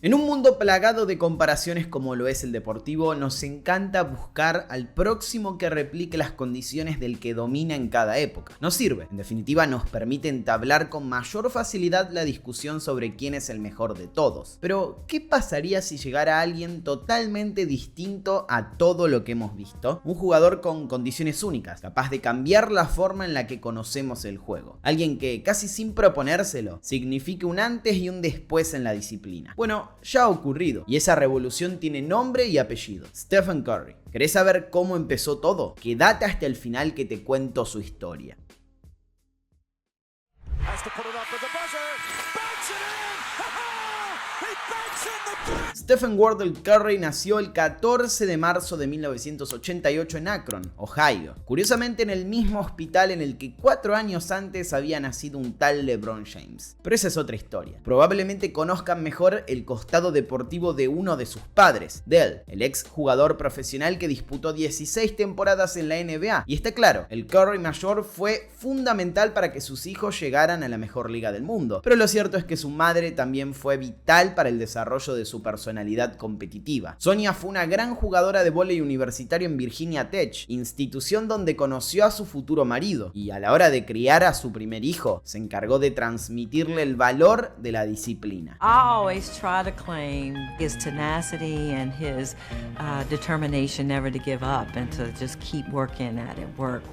En un mundo plagado de comparaciones como lo es el deportivo, nos encanta buscar al próximo que replique las condiciones del que domina en cada época. Nos sirve, en definitiva nos permite entablar con mayor facilidad la discusión sobre quién es el mejor de todos. Pero, ¿qué pasaría si llegara alguien totalmente distinto a todo lo que hemos visto? Un jugador con condiciones únicas, capaz de cambiar la forma en la que conocemos el juego. Alguien que, casi sin proponérselo, signifique un antes y un después en la disciplina. Bueno, ya ha ocurrido, y esa revolución tiene nombre y apellido: Stephen Curry. ¿Querés saber cómo empezó todo? Quédate hasta el final que te cuento su historia. Stephen Wardell Curry nació el 14 de marzo de 1988 en Akron, Ohio. Curiosamente en el mismo hospital en el que 4 años antes había nacido un tal LeBron James. Pero esa es otra historia. Probablemente conozcan mejor el costado deportivo de uno de sus padres, Dell, el ex jugador profesional que disputó 16 temporadas en la NBA. Y está claro, el Curry mayor fue fundamental para que sus hijos llegaran a la mejor liga del mundo. Pero lo cierto es que su madre también fue vital para el desarrollo de su personalidad competitiva. Sonia fue una gran jugadora de vóley universitario en Virginia Tech, institución donde conoció a su futuro marido, y a la hora de criar a su primer hijo, se encargó de transmitirle el valor de la disciplina. I always try to claim his tenacity and his determination never to give up and to just keep working at it, work.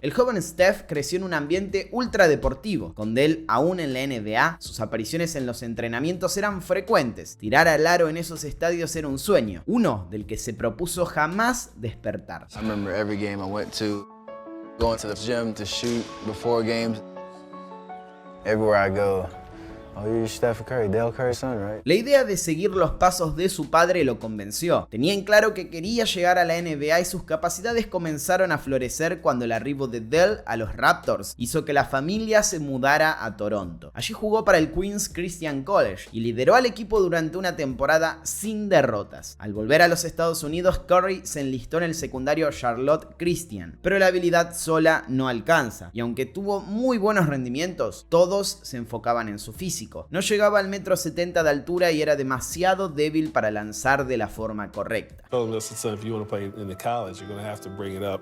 El joven Steph creció en un ambiente ultra deportivo. Con Dell aún en la NBA, sus apariciones en los entrenamientos eran frecuentes. Tirar al aro en esos estadios era un sueño, uno del que se propuso jamás despertar. I remember every game I went to, going to the gym to shoot before games. Everywhere I go, oh, you're Stephen Curry, Dell Curry's son, right? La idea de seguir los pasos de su padre lo convenció. Tenía en claro que quería llegar a la NBA y sus capacidades comenzaron a florecer cuando el arribo de Dell a los Raptors hizo que la familia se mudara a Toronto. Allí jugó para el Queens Christian College y lideró al equipo durante una temporada sin derrotas. Al volver a los Estados Unidos, Curry se enlistó en el secundario Charlotte Christian, pero la habilidad sola no alcanza, y aunque tuvo muy buenos rendimientos, todos se enfocaban en su físico. No llegaba al 1,70 m de altura y era demasiado débil para lanzar de la forma correcta. If you want to play in the college, you're going to have to bring it up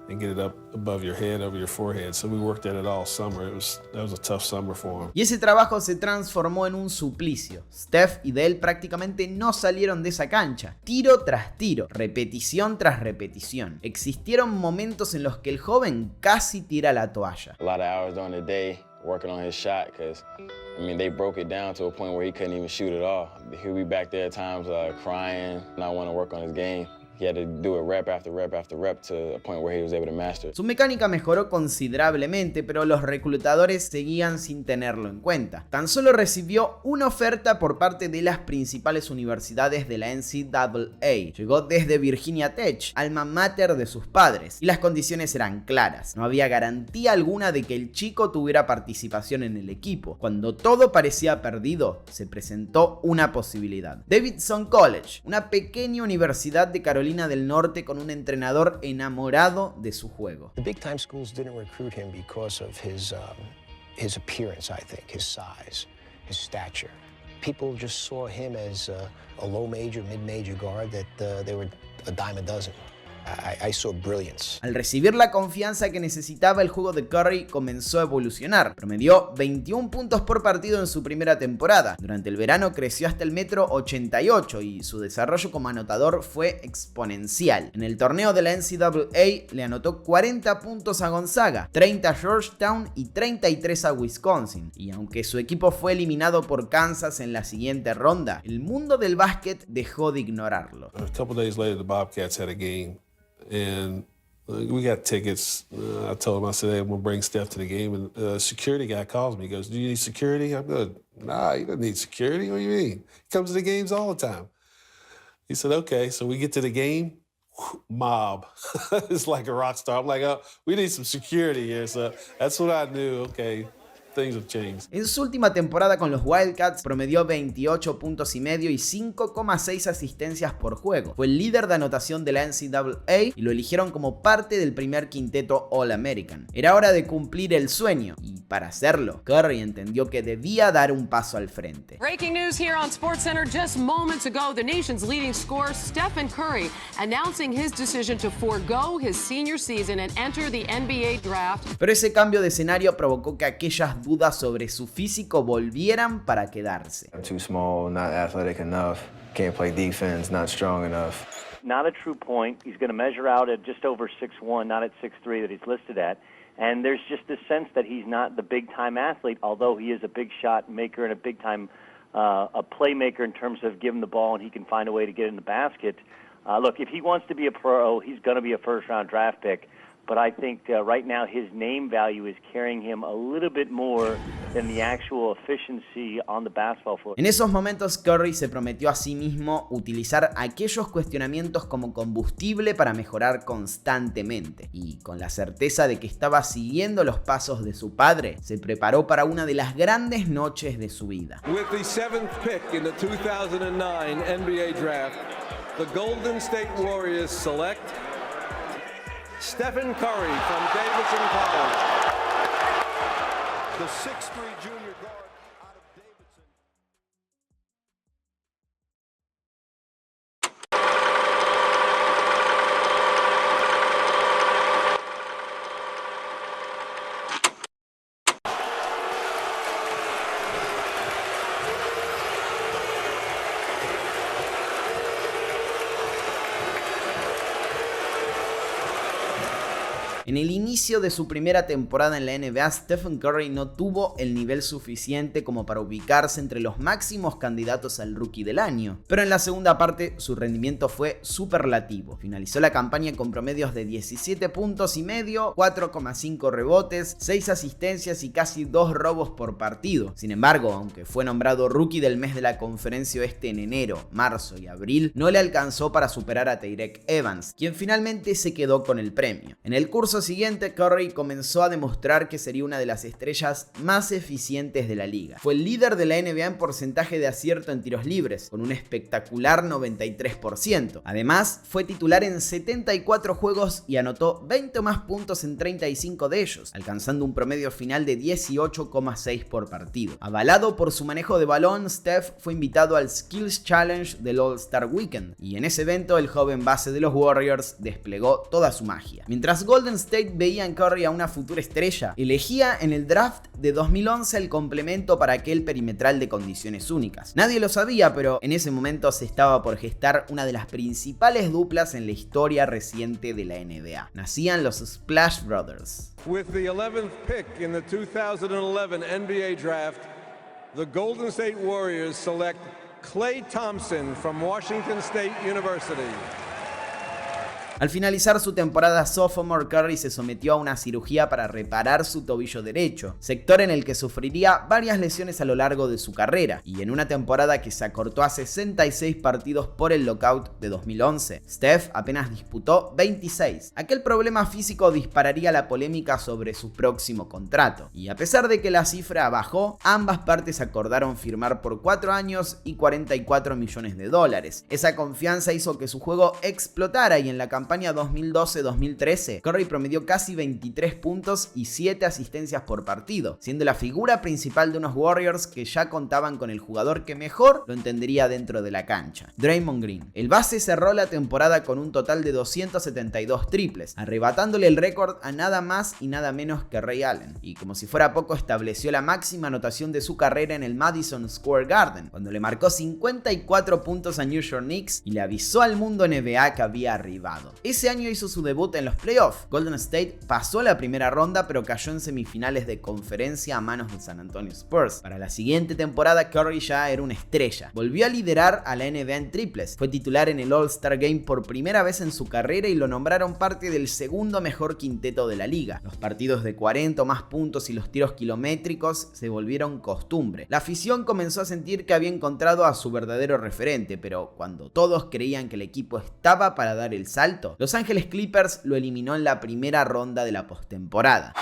and get it up above your head, over your forehead. So we worked at it all summer. That was a tough summer for him. Y ese trabajo se transformó en un suplicio. Steph y Dell prácticamente no salieron de esa cancha. Tiro tras tiro, repetición tras repetición. Existieron momentos en los que el joven casi tira la toalla. A lot of hours during the day working on his shot because, I mean, they broke it down to a point where he couldn't even shoot at all. He'll be back there at times crying, not wanting to work on his game. He had to do it rep after rep after rep to a point where he was able to master it. Su mecánica mejoró considerablemente, pero los reclutadores seguían sin tenerlo en cuenta. Tan solo recibió una oferta por parte de las principales universidades de la NCAA. Llegó desde Virginia Tech, alma mater de sus padres, y las condiciones eran claras. No había garantía alguna de que el chico tuviera participación en el equipo. Cuando todo parecía perdido, se presentó una posibilidad. Davidson College, una pequeña universidad de Carolina del Norte con un entrenador enamorado de su juego. The big time schools didn't recruit him because of his appearance, I think, his size, his stature. People just saw him as a low major, mid major guard that they were a dime a dozen. I saw brilliance. Al recibir la confianza que necesitaba, el juego de Curry comenzó a evolucionar. Promedió 21 puntos por partido en su primera temporada. Durante el verano creció hasta el 1,88 m y su desarrollo como anotador fue exponencial. En el torneo de la NCAA le anotó 40 puntos a Gonzaga, 30 a Georgetown y 33 a Wisconsin. Y aunque su equipo fue eliminado por Kansas en la siguiente ronda, el mundo del básquet dejó de ignorarlo. A couple days later, the Bobcats had a game. And we got tickets. I told him, I said, hey, I'm going to bring Steph to the game. And the security guy calls me. He goes, do you need security? I'm good. Nah, you don't need security. What do you mean? He comes to the games all the time. He said, okay. So we get to the game. Mob. It's like a rock star. I'm like, oh, we need some security here. So that's what I knew. Okay. En su última temporada con los Wildcats promedió 28 puntos y medio y 5,6 asistencias por juego. Fue el líder de anotación de la NCAA y lo eligieron como parte del primer quinteto All-American. Era hora de cumplir el sueño y para hacerlo, Curry entendió que debía dar un paso al frente. Breaking news here on SportsCenter just moments ago. The nation's leading scorer, Stephen Curry, announcing his decision to forego his senior season and enter the NBA draft. Pero ese cambio de escenario provocó que aquellas dudas sobre su físico volvieran para quedarse. I'm too small, not athletic enough, can't play defense, not strong enough. Not a true point. He's going to measure out at just over 6'1", not at 6'3" that he's listed at. And there's just this sense that he's not the big-time athlete, although he is a big shot maker and a big-time a playmaker in terms of giving the ball and he can find a way to get in the basket. Look, if he wants to be a pro, he's going to be a first-round draft pick. But I think right now his name value is carrying him a little bit more than the actual efficiency on the basketball floor. En esos momentos Curry se prometió a sí mismo utilizar aquellos cuestionamientos como combustible para mejorar constantemente. Y con la certeza de que estaba siguiendo los pasos de su padre, se preparó para una de las grandes noches de su vida. With the 7th pick in the 2009 NBA draft, the Golden State Warriors select Stephen Curry from Davidson College, the 6'3" junior guard out of Davidson. En el inicio de su primera temporada en la NBA, Stephen Curry no tuvo el nivel suficiente como para ubicarse entre los máximos candidatos al Rookie del año, pero en la segunda parte su rendimiento fue superlativo. Finalizó la campaña con promedios de 17 puntos y medio, 4,5 rebotes, 6 asistencias y casi 2 robos por partido. Sin embargo, aunque fue nombrado Rookie del mes de la Conferencia Oeste en enero, marzo y abril, no le alcanzó para superar a Tyreke Evans, quien finalmente se quedó con el premio. En el curso siguiente, Curry comenzó a demostrar que sería una de las estrellas más eficientes de la liga. Fue el líder de la NBA en porcentaje de acierto en tiros libres, con un espectacular 93%. Además, fue titular en 74 juegos y anotó 20 más puntos en 35 de ellos, alcanzando un promedio final de 18,6 por partido. Avalado por su manejo de balón, Steph fue invitado al Skills Challenge del All-Star Weekend, y en ese evento el joven base de los Warriors desplegó toda su magia. Mientras Golden State veía en Curry a una futura estrella, elegía en el draft de 2011 el complemento para aquel perimetral de condiciones únicas. Nadie lo sabía, pero en ese momento se estaba por gestar una de las principales duplas en la historia reciente de la NBA. Nacían los Splash Brothers. With the 11th pick in the 2011 NBA draft, the Golden State Warriors select Klay Thompson from Washington State University. Al finalizar su temporada sophomore, Curry se sometió a una cirugía para reparar su tobillo derecho, sector en el que sufriría varias lesiones a lo largo de su carrera, y en una temporada que se acortó a 66 partidos por el lockout de 2011, Steph apenas disputó 26. Aquel problema físico dispararía la polémica sobre su próximo contrato, y a pesar de que la cifra bajó, ambas partes acordaron firmar por 4 años y $44 millones. Esa confianza hizo que su juego explotara, y en la campaña 2012-2013, Curry promedió casi 23 puntos y 7 asistencias por partido, siendo la figura principal de unos Warriors que ya contaban con el jugador que mejor lo entendería dentro de la cancha, Draymond Green. El base cerró la temporada con un total de 272 triples, arrebatándole el récord a nada más y nada menos que Ray Allen, y como si fuera poco estableció la máxima anotación de su carrera en el Madison Square Garden, cuando le marcó 54 puntos a New York Knicks y le avisó al mundo NBA que había arribado. Ese año hizo su debut en los playoffs. Golden State pasó la primera ronda, pero cayó en semifinales de conferencia a manos de San Antonio Spurs. Para la siguiente temporada, Curry ya era una estrella. Volvió a liderar a la NBA en triples. Fue titular en el All-Star Game por primera vez en su carrera y lo nombraron parte del segundo mejor quinteto de la liga. Los partidos de 40 o más puntos y los tiros kilométricos se volvieron costumbre. La afición comenzó a sentir que había encontrado a su verdadero referente, pero cuando todos creían que el equipo estaba para dar el salto, Los Ángeles Clippers lo eliminó en la primera ronda de la postemporada.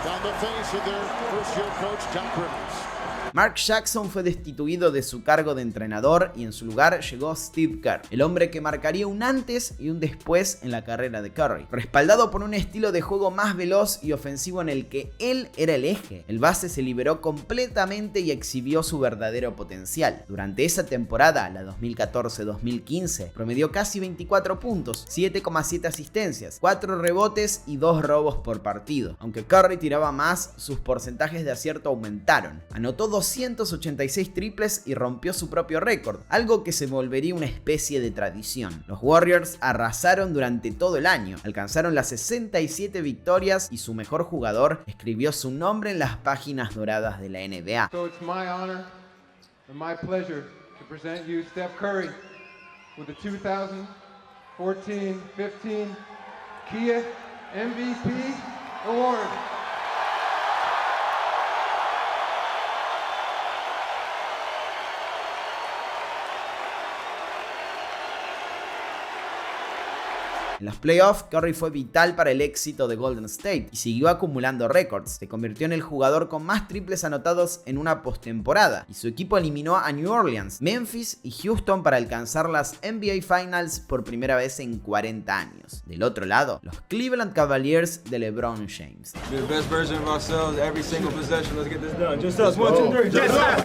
on the face of their first-year coach, Doc Rivers. Mark Jackson fue destituido de su cargo de entrenador y en su lugar llegó Steve Kerr, el hombre que marcaría un antes y un después en la carrera de Curry. Respaldado por un estilo de juego más veloz y ofensivo en el que él era el eje, el base se liberó completamente y exhibió su verdadero potencial. Durante esa temporada, la 2014-2015, promedió casi 24 puntos, 7,7 asistencias, 4 rebotes y 2 robos por partido. Aunque Curry tiraba más, sus porcentajes de acierto aumentaron. Anotó 286 triples y rompió su propio récord, algo que se volvería una especie de tradición. Los Warriors arrasaron durante todo el año, alcanzaron las 67 victorias y su mejor jugador escribió su nombre en las páginas doradas de la NBA. So it's my honor and my pleasure to present you Steph Curry with the 2014-15 Kia MVP Award. En los playoffs, Curry fue vital para el éxito de Golden State y siguió acumulando récords. Se convirtió en el jugador con más triples anotados en una postemporada y su equipo eliminó a New Orleans, Memphis y Houston para alcanzar las NBA Finals por primera vez en 40 años. Del otro lado, los Cleveland Cavaliers de LeBron James.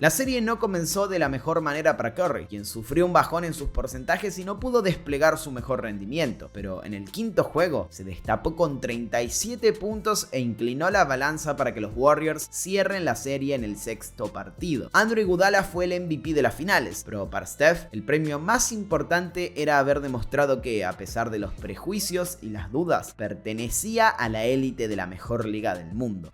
La serie no comenzó de la mejor manera para Curry, quien sufrió un bajón en sus porcentajes y no pudo desplegar su mejor rendimiento, pero en el quinto juego se destapó con 37 puntos e inclinó la balanza para que los Warriors cierren la serie en el sexto partido. Andre Iguodala fue el MVP de las finales, pero para Steph el premio más importante era haber demostrado que, a pesar de los prejuicios y las dudas, pertenecía a la élite de la mejor liga del mundo.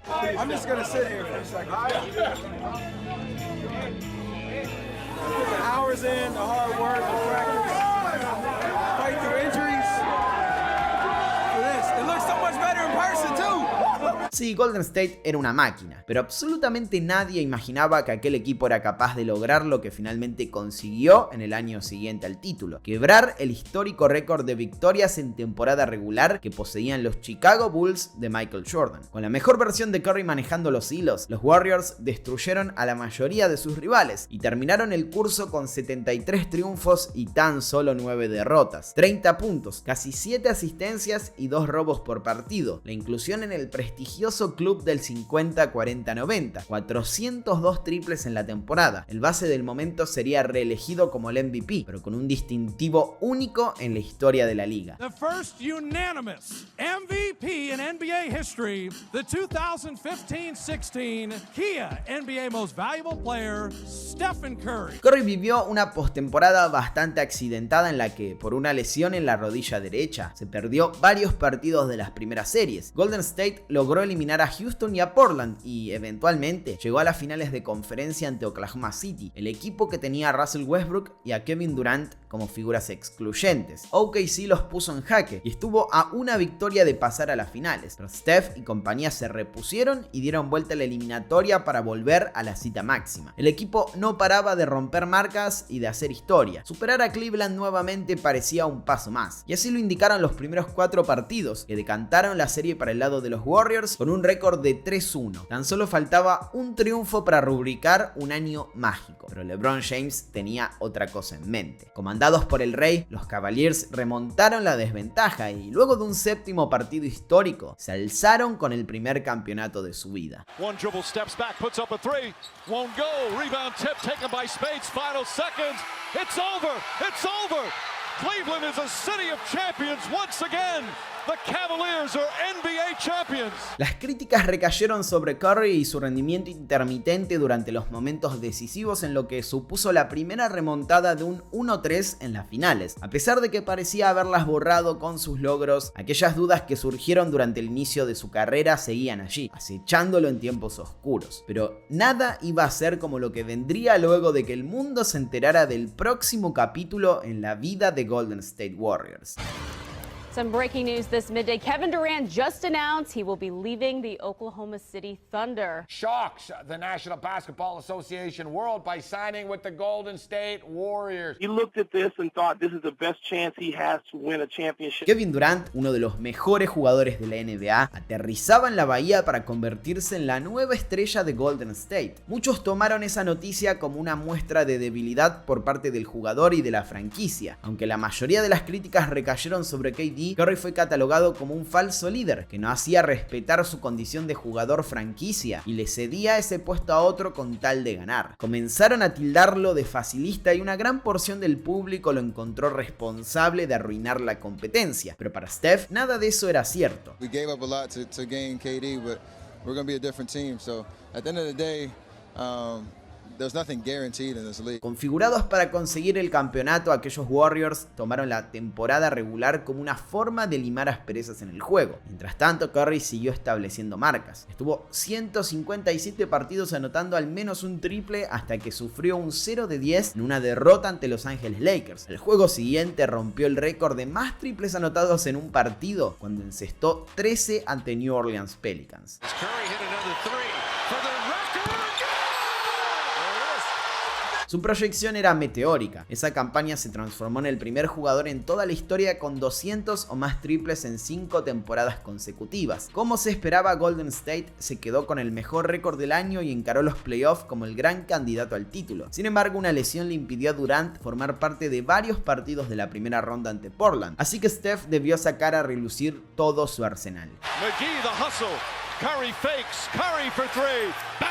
Sí, Golden State era una máquina, pero absolutamente nadie imaginaba que aquel equipo era capaz de lograr lo que finalmente consiguió en el año siguiente al título: quebrar el histórico récord de victorias en temporada regular que poseían los Chicago Bulls de Michael Jordan. Con la mejor versión de Curry manejando los hilos, los Warriors destruyeron a la mayoría de sus rivales y terminaron el curso con 73 triunfos y tan solo 9 derrotas, 30 puntos, casi 7 asistencias y 2 robos por partido, la inclusión en el prestigioso club del 50-40-90, 402 triples en la temporada. El base del momento sería reelegido como el MVP, pero con un distintivo único en la historia de la liga. The first unanimous MVP in NBA history, the 2015-16 Kia NBA Most Valuable Player, Stephen Curry. Curry vivió una postemporada bastante accidentada en la que, por una lesión en la rodilla derecha, se perdió varios partidos de las primeras series. Golden State logró eliminar a Houston y a Portland y eventualmente llegó a las finales de conferencia ante Oklahoma City, el equipo que tenía a Russell Westbrook y a Kevin Durant como figuras excluyentes. OKC los puso en jaque y estuvo a una victoria de pasar a las finales, pero Steph y compañía se repusieron y dieron vuelta a la eliminatoria para volver a la cita máxima. El equipo no paraba de romper marcas y de hacer historia. Superar a Cleveland nuevamente parecía un paso más, y así lo indicaron los primeros 4 partidos, que decantaron la serie para el lado de los Warriors con un récord de 3-1. Tan solo faltaba un triunfo para rubricar un año mágico, pero LeBron James tenía otra cosa en mente. Comandados por el Rey, los Cavaliers remontaron la desventaja y luego de un séptimo partido histórico, se alzaron con el primer campeonato de su vida. One dribble, steps back, puts up a three, won't go, rebound tip taken by Spades, final seconds, it's over, it's over! Cleveland is a city of champions once again. The Cavaliers are NBA champions. Las críticas recayeron sobre Curry y su rendimiento intermitente durante los momentos decisivos, en lo que supuso la primera remontada de un 1-3 en las finales. A pesar de que parecía haberlas borrado con sus logros, aquellas dudas que surgieron durante el inicio de su carrera seguían allí, acechándolo en tiempos oscuros. Pero nada iba a ser como lo que vendría luego de que el mundo se enterara del próximo capítulo en la vida de Golden State Warriors. Some breaking news this midday. Kevin Durant just announced he will be leaving the Oklahoma City Thunder. Shocks the National Basketball Association world by signing with the Golden State Warriors. He looked at this and thought this is the best chance he has to win a championship. Kevin Durant, uno de los mejores jugadores de la NBA, aterrizaba en la bahía para convertirse en la nueva estrella de Golden State. Muchos tomaron esa noticia como una muestra de debilidad por parte del jugador y de la franquicia. Aunque la mayoría de las críticas recayeron sobre KD, Curry fue catalogado como un falso líder que no hacía respetar su condición de jugador franquicia y le cedía ese puesto a otro con tal de ganar. Comenzaron a tildarlo de facilista y una gran porción del público lo encontró responsable de arruinar la competencia, pero para Steph nada de eso era cierto. We gave up a lot to gain KD, but we're going to be a different team. So at the end of the day, there's nothing guaranteed in this league. Configurados para conseguir el campeonato, aquellos Warriors tomaron la temporada regular como una forma de limar asperezas en el juego. Mientras tanto, Curry siguió estableciendo marcas. Estuvo 157 partidos anotando al menos un triple hasta que sufrió un 0 de 10 en una derrota ante Los Ángeles Lakers. El juego siguiente rompió el récord de más triples anotados en un partido cuando encestó 13 ante New Orleans Pelicans. Su proyección era meteórica. Esa campaña se transformó en el primer jugador en toda la historia con 200 o más triples en 5 temporadas consecutivas. Como se esperaba, Golden State se quedó con el mejor récord del año y encaró los playoffs como el gran candidato al título. Sin embargo, una lesión le impidió a Durant formar parte de varios partidos de la primera ronda ante Portland, así que Steph debió sacar a relucir todo su arsenal. McGee, the hustle. Curry fakes. Curry for three. Bang!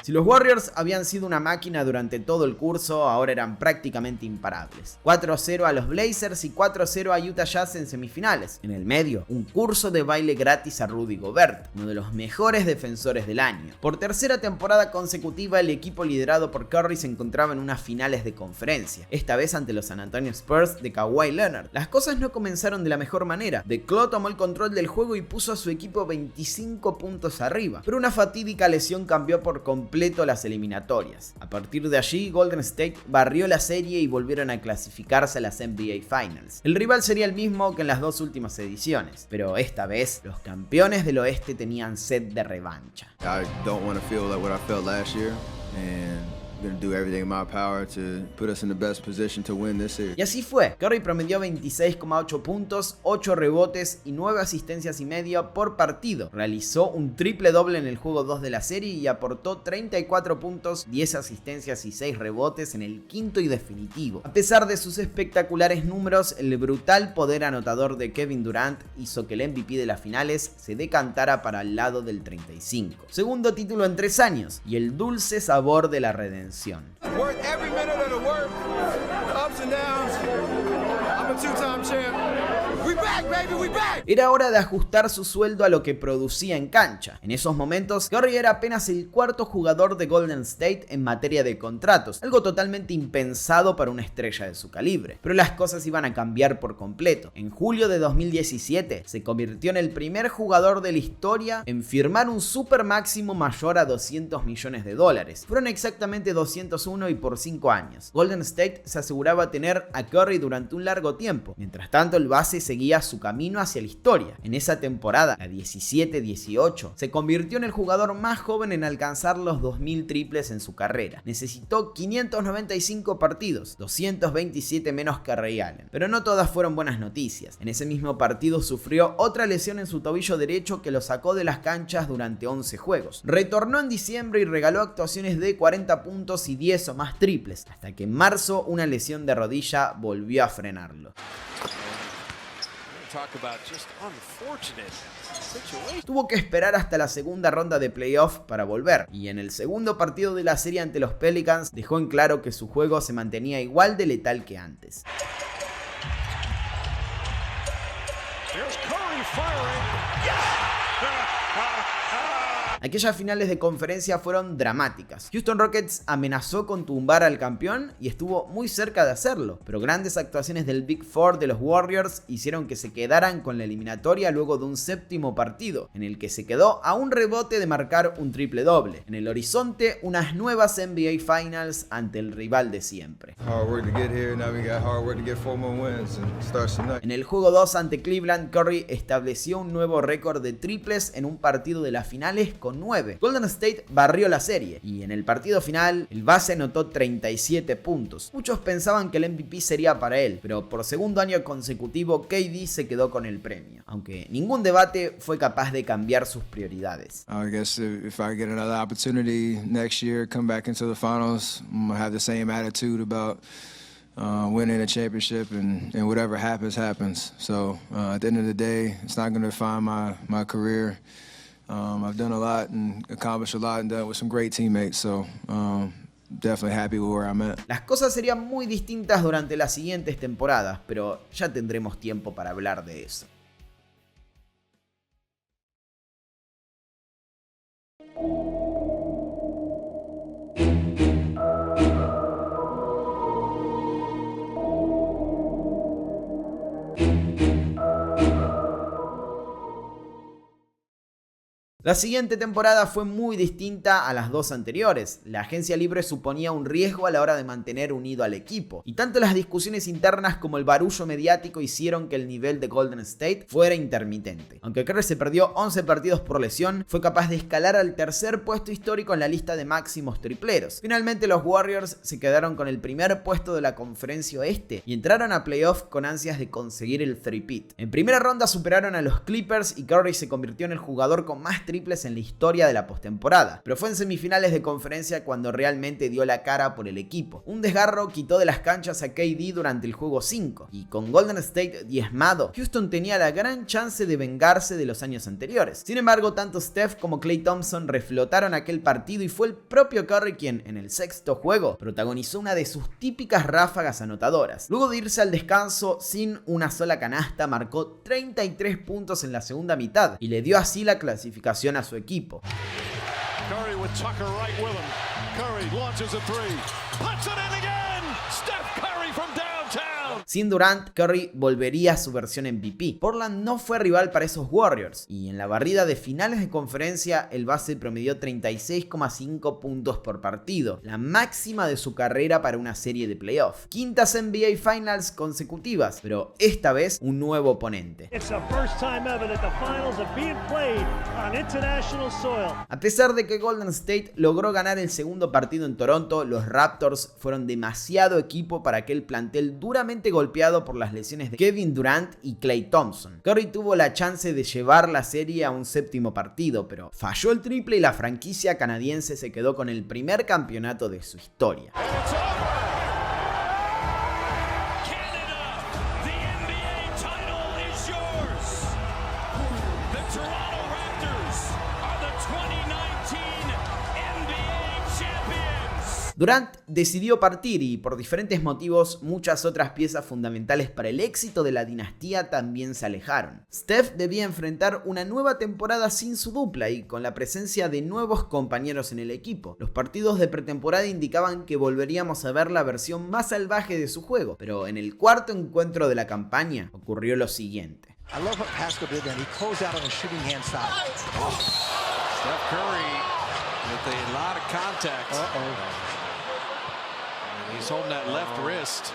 Si los Warriors habían sido una máquina durante todo el curso, ahora eran prácticamente imparables. 4-0 a los Blazers y 4-0 a Utah Jazz en semifinales. En el medio, un curso de baile gratis a Rudy Gobert, uno de los mejores defensores del año. Por tercera temporada consecutiva, el equipo liderado por Curry se encontraba en unas finales de conferencia, esta vez ante los San Antonio Spurs de Kawhi Leonard. Las cosas no comenzaron de la mejor manera. The Claw tomó el control del juego y puso a su equipo 25 puntos arriba, pero una fatídica lesión cambió por completo las eliminatorias. A partir de allí, Golden State barrió la serie y volvieron a clasificarse a las NBA Finals. El rival sería el mismo que en las dos últimas ediciones, pero esta vez los campeones del oeste tenían sed de revancha. I don't want to feel like what I felt last year, and I'm going to do everything in my power to put us in the best position to win this series. Y así fue. Curry promedió 26,8 puntos, 8 rebotes y 9 asistencias y media por partido. Realizó un triple doble en el juego 2 de la serie y aportó 34 puntos, 10 asistencias y 6 rebotes en el quinto y definitivo. A pesar de sus espectaculares números, el brutal poder anotador de Kevin Durant hizo que el MVP de las finales se decantara para el lado del 35. Segundo título en 3 años y el dulce sabor de la redención. Worth every minute of the work, ups and downs. I'm a two-time champ. We back, baby, we back. Era hora de ajustar su sueldo a lo que producía en cancha. En esos momentos, Curry era apenas el cuarto jugador de Golden State en materia de contratos, algo totalmente impensado para una estrella de su calibre. Pero las cosas iban a cambiar por completo. En julio de 2017, se convirtió en el primer jugador de la historia en firmar un super máximo mayor a $200 millones. Fueron exactamente 201 y por 5 años. Golden State se aseguraba tener a Curry durante un largo tiempo. Mientras tanto, el base seguía su camino hacia la historia. En esa temporada, la 17-18, se convirtió en el jugador más joven en alcanzar los 2000 triples en su carrera. Necesitó 595 partidos, 227 menos que Ray Allen. Pero no todas fueron buenas noticias. En ese mismo partido sufrió otra lesión en su tobillo derecho que lo sacó de las canchas durante 11 juegos. Retornó en diciembre y regaló actuaciones de 40 puntos y 10 o más triples, hasta que en marzo una lesión de rodilla volvió a frenarlo. Tuvo que esperar hasta la segunda ronda de playoff para volver, y en el segundo partido de la serie ante los Pelicans dejó en claro que su juego se mantenía igual de letal que antes. Aquellas finales de conferencia fueron dramáticas. Houston Rockets amenazó con tumbar al campeón y estuvo muy cerca de hacerlo, pero grandes actuaciones del Big Four de los Warriors hicieron que se quedaran con la eliminatoria luego de un séptimo partido, en el que se quedó a un rebote de marcar un triple doble. En el horizonte, unas nuevas NBA Finals ante el rival de siempre. En el juego 2 ante Cleveland, Curry estableció un nuevo récord de triples en un partido de las finales con 9. Golden State barrió la serie y en el partido final el base anotó 37 puntos. Muchos pensaban que el MVP sería para él, pero por segundo año consecutivo KD se quedó con el premio, aunque ningún debate fue capaz de cambiar sus prioridades. I guess if I get another opportunity next year, come back into the finals, I'm gonna have the same attitude about winning a championship, and whatever happens, happens. So at the end of the day, it's not going to define my career. I've done a lot and accomplished a lot and done it with some great teammates. So definitely happy with where I'm at. Las cosas serían muy distintas durante las siguientes temporadas, pero ya tendremos tiempo para hablar de eso. La siguiente temporada fue muy distinta a las dos anteriores. La agencia libre suponía un riesgo a la hora de mantener unido al equipo, y tanto las discusiones internas como el barullo mediático hicieron que el nivel de Golden State fuera intermitente. Aunque Curry se perdió 11 partidos por lesión, fue capaz de escalar al tercer puesto histórico en la lista de máximos tripleros. Finalmente los Warriors se quedaron con el primer puesto de la conferencia oeste y entraron a playoff con ansias de conseguir el three-peat. En primera ronda superaron a los Clippers y Curry se convirtió en el jugador con más triples en la historia de la postemporada, pero fue en semifinales de conferencia cuando realmente dio la cara por el equipo. Un desgarro quitó de las canchas a KD durante el juego 5, y con Golden State diezmado, Houston tenía la gran chance de vengarse de los años anteriores. Sin embargo, tanto Steph como Klay Thompson reflotaron aquel partido y fue el propio Curry quien, en el sexto juego, protagonizó una de sus típicas ráfagas anotadoras. Luego de irse al descanso sin una sola canasta, marcó 33 puntos en la segunda mitad y le dio así la clasificación a su equipo. Curry with Tucker right with him. Curry launches a three. Puts it in again. Steph Curry from downtown. Sin Durant, Curry volvería a su versión MVP. Portland no fue rival para esos Warriors, y en la barrida de finales de conferencia el base promedió 36,5 puntos por partido, la máxima de su carrera para una serie de playoff. Quintas NBA Finals consecutivas, pero esta vez un nuevo oponente. A pesar de que Golden State logró ganar el segundo partido en Toronto, los Raptors fueron demasiado equipo para aquel plantel duramente golpeado por las lesiones de Kevin Durant y Klay Thompson. Curry tuvo la chance de llevar la serie a un séptimo partido, pero falló el triple y la franquicia canadiense se quedó con el primer campeonato de su historia. Durant decidió partir y por diferentes motivos muchas otras piezas fundamentales para el éxito de la dinastía también se alejaron. Steph debía enfrentar una nueva temporada sin su dupla y con la presencia de nuevos compañeros en el equipo. Los partidos de pretemporada indicaban que volveríamos a ver la versión más salvaje de su juego, pero en el cuarto encuentro de la campaña ocurrió lo siguiente. I love what Pascal did then. He closed out on the shooting hand side. Oh. Steph Curry with a lot of contact. He's holding that left wrist.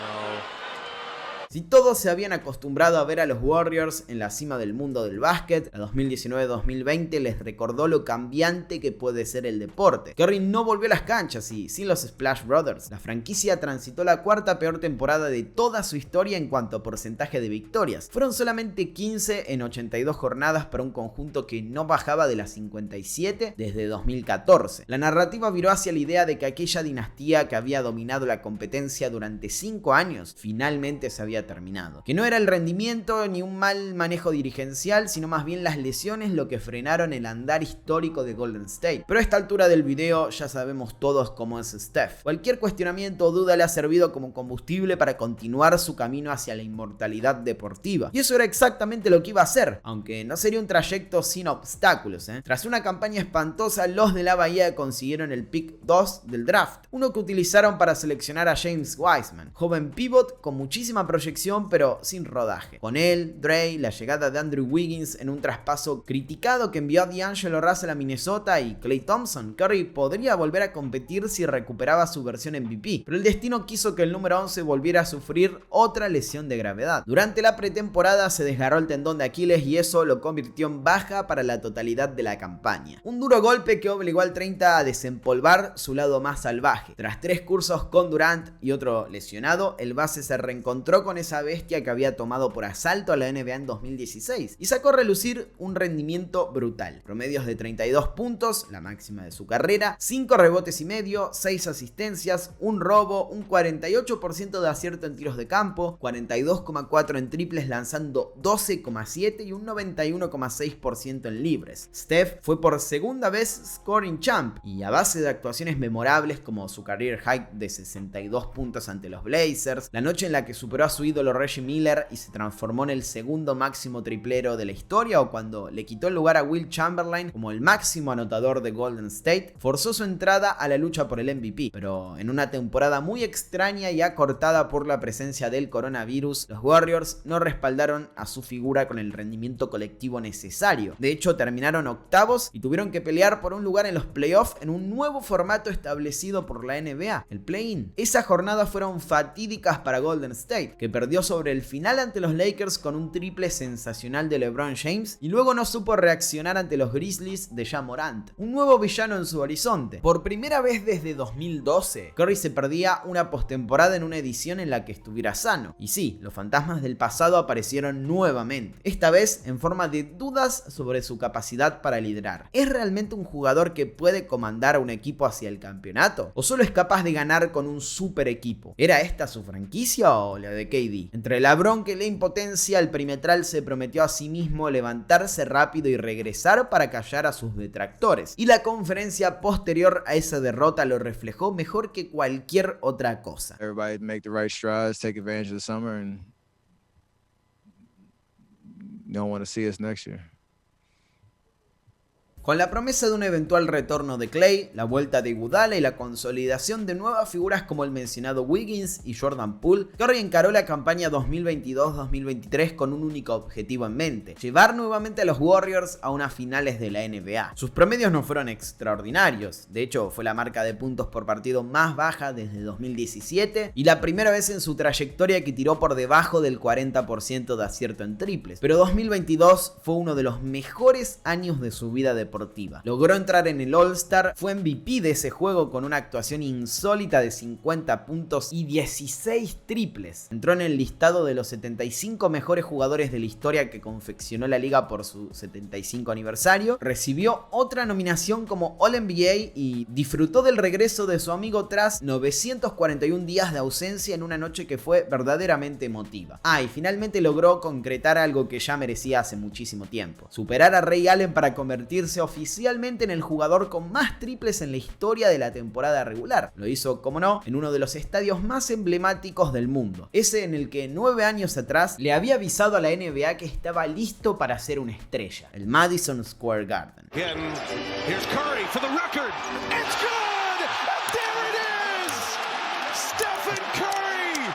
Si todos se habían acostumbrado a ver a los Warriors en la cima del mundo del básquet, la 2019-2020 les recordó lo cambiante que puede ser el deporte. Curry no volvió a las canchas y sin los Splash Brothers, la franquicia transitó la cuarta peor temporada de toda su historia en cuanto a porcentaje de victorias. Fueron solamente 15 en 82 jornadas para un conjunto que no bajaba de las 57 desde 2014. La narrativa viró hacia la idea de que aquella dinastía que había dominado la competencia durante 5 años finalmente se había había terminado. Que no era el rendimiento ni un mal manejo dirigencial, sino más bien las lesiones lo que frenaron el andar histórico de Golden State. Pero a esta altura del video ya sabemos todos cómo es Steph. Cualquier cuestionamiento o duda le ha servido como combustible para continuar su camino hacia la inmortalidad deportiva. Y eso era exactamente lo que iba a hacer, aunque no sería un trayecto sin obstáculos. Tras una campaña espantosa, los de la Bahía consiguieron el pick 2 del draft, uno que utilizaron para seleccionar a James Wiseman, joven pivot con muchísima proyección pero sin rodaje. Con él, Dre, la llegada de Andrew Wiggins en un traspaso criticado que envió a D'Angelo Russell a Minnesota y Klay Thompson, Curry podría volver a competir si recuperaba su versión MVP, pero el destino quiso que el número 11 volviera a sufrir otra lesión de gravedad. Durante la pretemporada se desgarró el tendón de Aquiles y eso lo convirtió en baja para la totalidad de la campaña. Un duro golpe que obligó al 30 a desempolvar su lado más salvaje. Tras 3 cursos con Durant y otro lesionado, el base se reencontró con esa bestia que había tomado por asalto a la NBA en 2016 y sacó a relucir un rendimiento brutal. Promedios de 32 puntos, la máxima de su carrera, 5 rebotes y medio, 6 asistencias, un robo, un 48% de acierto en tiros de campo, 42,4 en triples lanzando 12,7 y un 91,6% en libres. Steph fue por segunda vez scoring champ y a base de actuaciones memorables como su career high de 62 puntos ante los Blazers, la noche en la que superó a su ídolo Reggie Miller y se transformó en el segundo máximo triplero de la historia, o cuando le quitó el lugar a Will Chamberlain como el máximo anotador de Golden State, forzó su entrada a la lucha por el MVP. Pero en una temporada muy extraña y acortada por la presencia del coronavirus, los Warriors no respaldaron a su figura con el rendimiento colectivo necesario. De hecho, terminaron octavos y tuvieron que pelear por un lugar en los playoffs en un nuevo formato establecido por la NBA, el play-in. Esas jornadas fueron fatídicas para Golden State, que perdió sobre el final ante los Lakers con un triple sensacional de LeBron James y luego no supo reaccionar ante los Grizzlies de Ja Morant, un nuevo villano en su horizonte. Por primera vez desde 2012, Curry se perdía una postemporada en una edición en la que estuviera sano. Y sí, los fantasmas del pasado aparecieron nuevamente, esta vez en forma de dudas sobre su capacidad para liderar. ¿Es realmente un jugador que puede comandar a un equipo hacia el campeonato? ¿O solo es capaz de ganar con un super equipo? ¿Era esta su franquicia o la de KD? Entre la bronca y la impotencia, el perimetral se prometió a sí mismo levantarse rápido y regresar para callar a sus detractores. Y la conferencia posterior a esa derrota lo reflejó mejor que cualquier otra cosa. Everybody make the right strides, take advantage of the summer, and don't want to see us next year. Con la promesa de un eventual retorno de Klay, la vuelta de Iguodala y la consolidación de nuevas figuras como el mencionado Wiggins y Jordan Poole, Curry encaró la campaña 2022-2023 con un único objetivo en mente: llevar nuevamente a los Warriors a unas finales de la NBA. Sus promedios no fueron extraordinarios, de hecho fue la marca de puntos por partido más baja desde 2017 y la primera vez en su trayectoria que tiró por debajo del 40% de acierto en triples, pero 2022 fue uno de los mejores años de su vida deportiva. Logró entrar en el All-Star, fue MVP de ese juego con una actuación insólita de 50 puntos y 16 triples. Entró en el listado de los 75 mejores jugadores de la historia que confeccionó la liga por su 75 aniversario. Recibió otra nominación como All-NBA y disfrutó del regreso de su amigo tras 941 días de ausencia en una noche que fue verdaderamente emotiva. Y finalmente logró concretar algo que ya merecía hace muchísimo tiempo: superar a Ray Allen para convertirse oficialmente en el jugador con más triples en la historia de la temporada regular. Lo hizo, como no, en uno de los estadios más emblemáticos del mundo, ese en el que 9 años atrás le había avisado a la NBA que estaba listo para ser una estrella, el Madison Square Garden. Here's Curry for the record. It's good! There it is! Stephen Curry!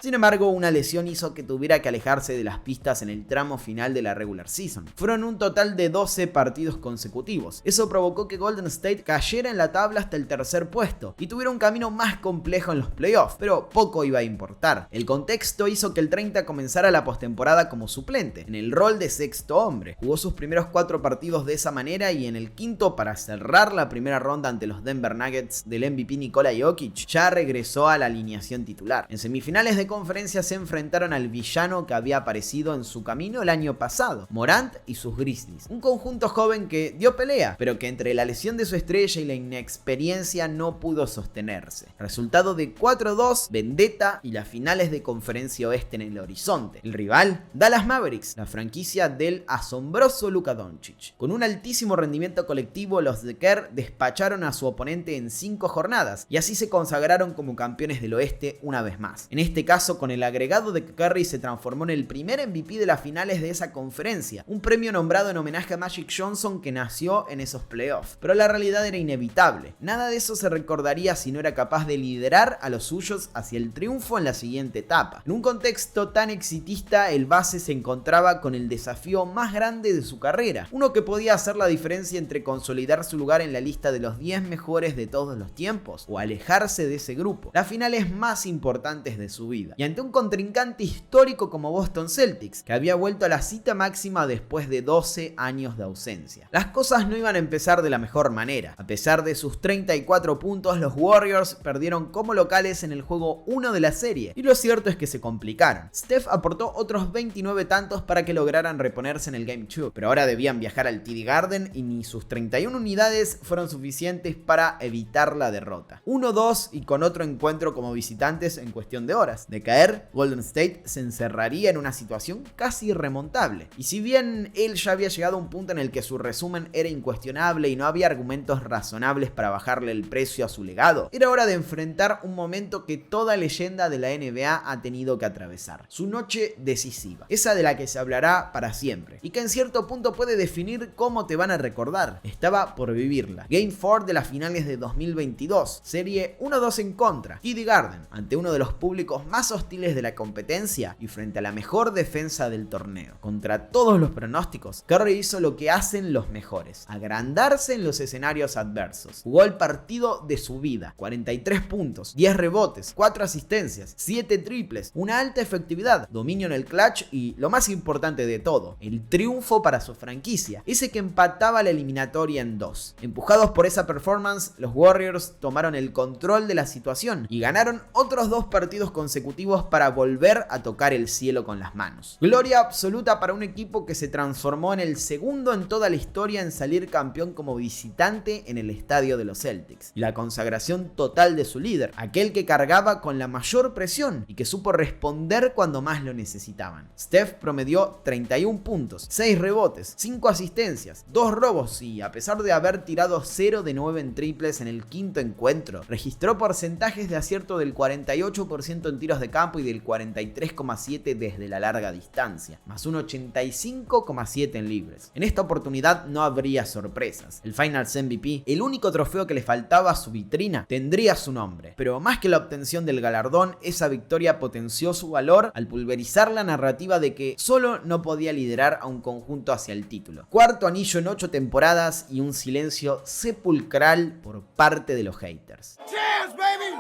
Sin embargo, una lesión hizo que tuviera que alejarse de las pistas en el tramo final de la regular season. Fueron un total de 12 partidos consecutivos. Eso provocó que Golden State cayera en la tabla hasta el tercer puesto y tuviera un camino más complejo en los playoffs, pero poco iba a importar. El contexto hizo que el 30 comenzara la postemporada como suplente, en el rol de sexto hombre. Jugó sus primeros 4 partidos de esa manera y en el quinto, para cerrar la primera ronda ante los Denver Nuggets del MVP Nikola Jokic, ya regresó a la alineación titular. En semifinales de conferencia se enfrentaron al villano que había aparecido en su camino el año pasado, Morant y sus Grizzlies. Un conjunto joven que dio pelea, pero que entre la lesión de su estrella y la inexperiencia no pudo sostenerse. Resultado de 4-2, vendetta y las finales de conferencia oeste en el horizonte. El rival, Dallas Mavericks, la franquicia del asombroso Luka Doncic. Con un altísimo rendimiento colectivo, los de Kerr despacharon a su oponente en 5 jornadas y así se consagraron como campeones del oeste una vez más. En este caso, con el agregado de que Curry se transformó en el primer MVP de las finales de esa conferencia, un premio nombrado en homenaje a Magic Johnson que nació en esos playoffs. Pero la realidad era inevitable. Nada de eso se recordaría si no era capaz de liderar a los suyos hacia el triunfo en la siguiente etapa. En un contexto tan exitista, el base se encontraba con el desafío más grande de su carrera, uno que podía hacer la diferencia entre consolidar su lugar en la lista de los 10 mejores de todos los tiempos o alejarse de ese grupo, las finales más importantes de su vida, y ante un contrincante histórico como Boston Celtics, que había vuelto a la cita máxima después de 12 años de ausencia. Las cosas no iban a empezar de la mejor manera. A pesar de sus 34 puntos, los Warriors perdieron como locales en el juego 1 de la serie, y lo cierto es que se complicaron. Steph aportó otros 29 tantos para que lograran reponerse en el Game 2, pero ahora debían viajar al TD Garden y ni sus 31 unidades fueron suficientes para evitar la derrota. 1-2 y con otro encuentro como visitantes en cuestión de horas. De caer, Golden State se encerraría en una situación casi irremontable. Y si bien él ya había llegado a un punto en el que su resumen era incuestionable y no había argumentos razonables para bajarle el precio a su legado, era hora de enfrentar un momento que toda leyenda de la NBA ha tenido que atravesar. Su noche decisiva. Esa de la que se hablará para siempre. Y que en cierto punto puede definir cómo te van a recordar. Estaba por vivirla. Game 4 de las finales de 2022. Serie 1-2 en contra. TD Garden. Ante uno de los públicos más hostiles de la competencia y frente a la mejor defensa del torneo. Contra todos los pronósticos, Curry hizo lo que hacen los mejores. Agrandarse en los escenarios adversos. Jugó el partido de su vida. 43 puntos, 10 rebotes, 4 asistencias, 7 triples, una alta efectividad, dominio en el clutch y, lo más importante de todo, el triunfo para su franquicia, ese que empataba la eliminatoria en 2. Empujados por esa performance, los Warriors tomaron el control de la situación y ganaron otros 2 partidos consecutivos para volver a tocar el cielo con las manos. Gloria absoluta para un equipo que se transformó en el segundo en toda la historia en salir campeón como visitante en el estadio de los Celtics, y la consagración total de su líder, aquel que cargaba con la mayor presión y que supo responder cuando más lo necesitaban. Steph promedió 31 puntos, 6 rebotes, 5 asistencias, 2 robos y, a pesar de haber tirado 0 de 9 en triples en el quinto encuentro, registró porcentajes de acierto del 48% en tiros de campo y del 43,7% desde la larga distancia, más un 85,7% en libres. En esta oportunidad no habría sorpresas. El Finals MVP, el único trofeo que le faltaba a su vitrina, tendría su nombre, pero más que la obtención del galardón, esa victoria potenció su valor al pulverizar la narrativa de que solo no podía liderar a un conjunto hacia el título. Cuarto anillo en 8 temporadas y un silencio sepulcral por parte de los haters. Cheers, baby!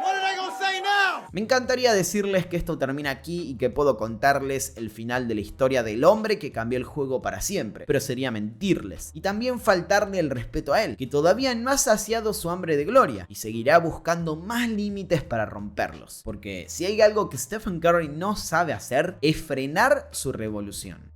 What are they gonna say now? Me encantaría decirles que esto termina aquí y que puedo contarles el final de la historia del hombre que cambió el juego para siempre, pero sería mentirles y también faltarle el respeto a él, que todavía no ha saciado su hambre de gloria y seguirá buscando más límites para romperlos, porque si hay algo que Stephen Curry no sabe hacer es frenar su revolución.